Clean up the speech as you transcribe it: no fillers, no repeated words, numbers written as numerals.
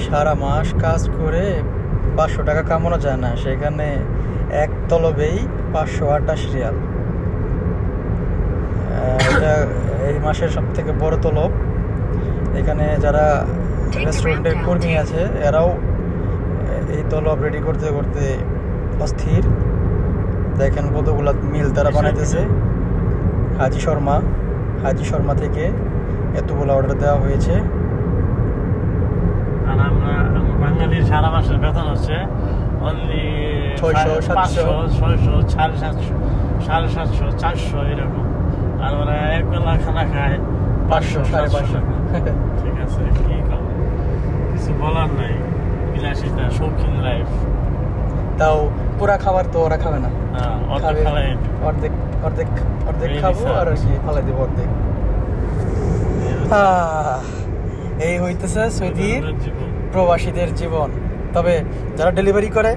সারা মাস কাজ করে 500 টাকা কামানো যায় না, সেখানে এক তলবেই 528 রিয়াল। এটা এই মাসের সব থেকে বড় তলব। এখানে যারা রেস্টুরেন্টের কর্মী আছে এরাও এই তলব রেডি করতে করতে অস্থির। দেখেন কতগুলা মিল তারা বানাইতেছে। হাজি শর্মা থেকে এতগুলো অর্ডার দেওয়া হয়েছে। আর আমরা বাঙালির সারা মাসের বেতন হচ্ছে অনলি 600, 700, 600, 750, 750, 400 এরকম। আর ওরা এক বেলা খানা খায় 500, 550 টাকা। ঠিক আছে, কি করবো, কিছু বলার নাই। বিলাসিতা, শৌখিন লাইফ। তাও পুরা খাবার তো ওরা খাবে না, অর্ধেক খাবো আর কি ফালাই দেবো অর্ধেক। এই হইতেছে সৌদির প্রবাসীদের জীবন। তবে যারা ডেলিভারি করে